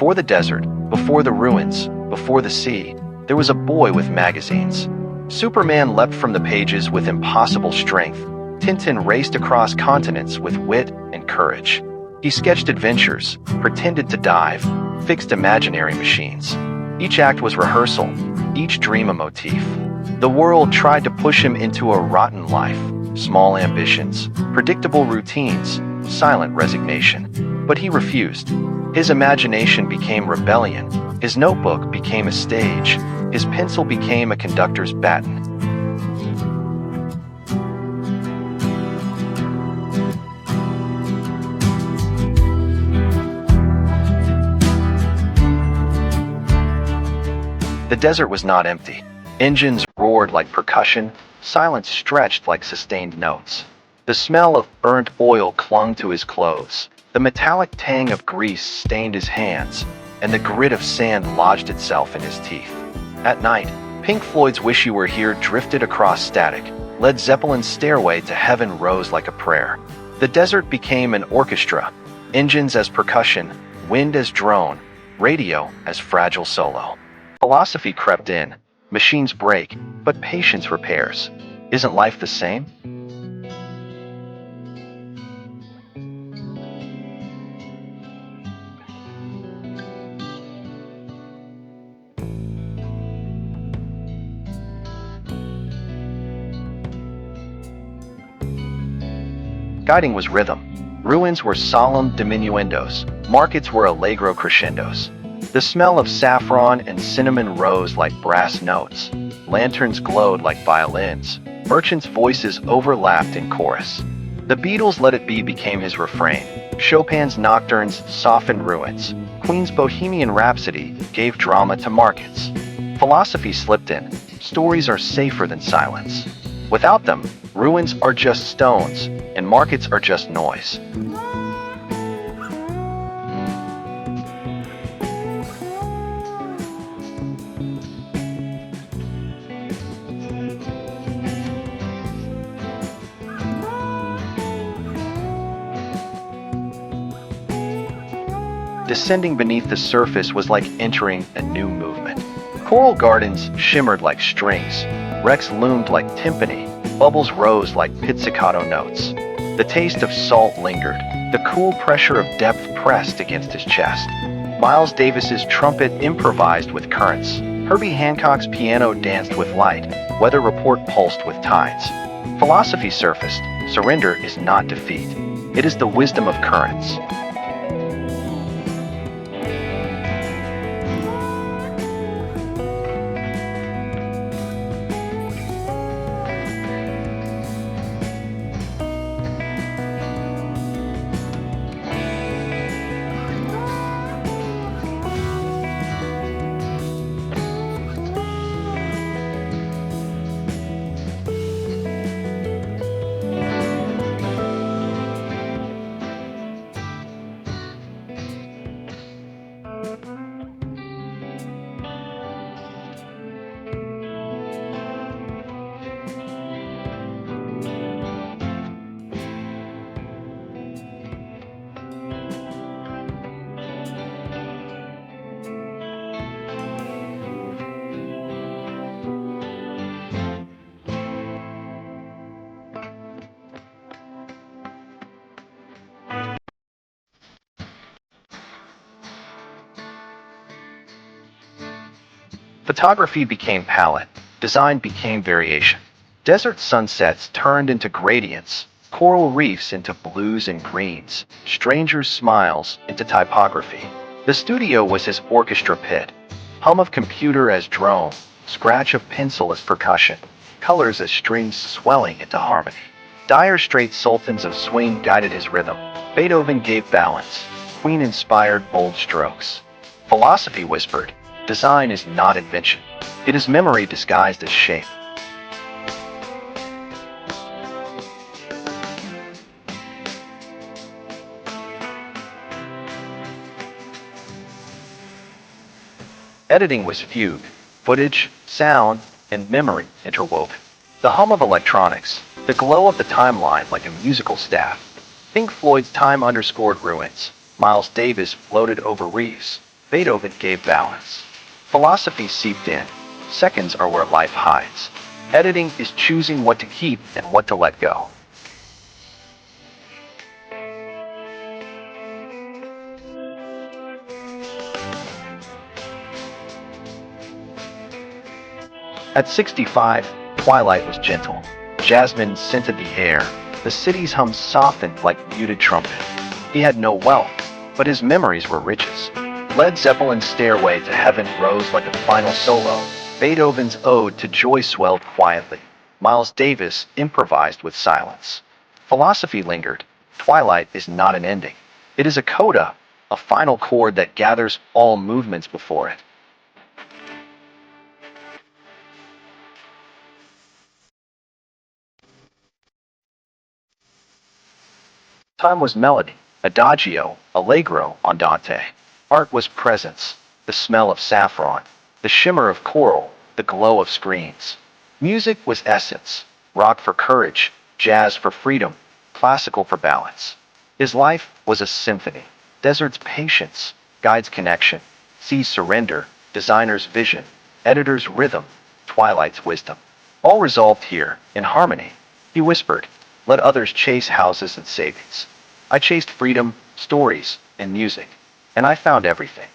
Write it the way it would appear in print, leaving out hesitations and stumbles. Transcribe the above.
Before the desert, before the ruins, before the sea, there was a boy with magazines. Superman leapt from the pages with impossible strength. Tintin raced across continents with wit and courage. He sketched adventures, pretended to dive, fixed imaginary machines. Each act was rehearsal, each dream a motif. The world tried to push him into a rotten life, small ambitions, predictable routines, silent resignation. But he refused. His imagination became rebellion. His notebook became a stage. His pencil became a conductor's baton. The desert was not empty. Engines roared like percussion, silence stretched like sustained notes. The smell of burnt oil clung to his clothes. The metallic tang of grease stained his hands, and the grit of sand lodged itself in his teeth. At night, Pink Floyd's Wish You Were Here drifted across static. Led Zeppelin's Stairway to Heaven rose like a prayer. The desert became an orchestra, engines as percussion, wind as drone, radio as fragile solo. Philosophy crept in. Machines break, but patience repairs. Isn't life the same? Guiding was rhythm. Ruins were solemn diminuendos. Markets were allegro crescendos. The smell of saffron and cinnamon rose like brass notes. Lanterns glowed like violins. Merchants' voices overlapped in chorus. The Beatles' Let It Be became his refrain. Chopin's nocturnes softened ruins. Queen's Bohemian Rhapsody gave drama to markets. Philosophy slipped in. Stories are safer than silence. Without them, ruins are just stones, and markets are just noise. Descending beneath the surface was like entering a new movement. Coral gardens shimmered like strings. Wrecks loomed like timpani. Bubbles rose like pizzicato notes. The taste of salt lingered. The cool pressure of depth pressed against his chest. Miles Davis's trumpet improvised with currents. Herbie Hancock's piano danced with light. Weather report pulsed with tides. Philosophy surfaced. Surrender is not defeat. It is the wisdom of currents. Photography became palette. Design became variation. Desert sunsets turned into gradients. Coral reefs into blues and greens. Strangers' smiles into typography. The studio was his orchestra pit. Hum of computer as drone. Scratch of pencil as percussion. Colors as strings swelling into harmony. Dire Straits sultans of swing guided his rhythm. Beethoven gave balance. Queen inspired bold strokes. Philosophy whispered, design is not invention. It is memory disguised as shape. Editing was fugue, footage, sound, and memory interwoven. The hum of electronics, the glow of the timeline like a musical staff. Pink Floyd's time underscored ruins. Miles Davis floated over reefs. Beethoven gave balance. Philosophy seeped in. Seconds are where life hides. Editing is choosing what to keep and what to let go. At 65, twilight was gentle. Jasmine scented the air. The city's hum softened like muted trumpet. He had no wealth, but his memories were riches. Led Zeppelin's Stairway to Heaven rose like a final solo. Beethoven's Ode to Joy swelled quietly. Miles Davis improvised with silence. Philosophy lingered. Twilight is not an ending. It is a coda, a final chord that gathers all movements before it. Time was melody, adagio, allegro, andante. Art was presence, the smell of saffron, the shimmer of coral, the glow of screens. Music was essence, rock for courage, jazz for freedom, classical for balance. His life was a symphony. Desert's patience, guide's connection, sea's surrender, designer's vision, editor's rhythm, twilight's wisdom. All resolved here, in harmony. He whispered, let others chase houses and savings. I chased freedom, stories, and music, and I found everything.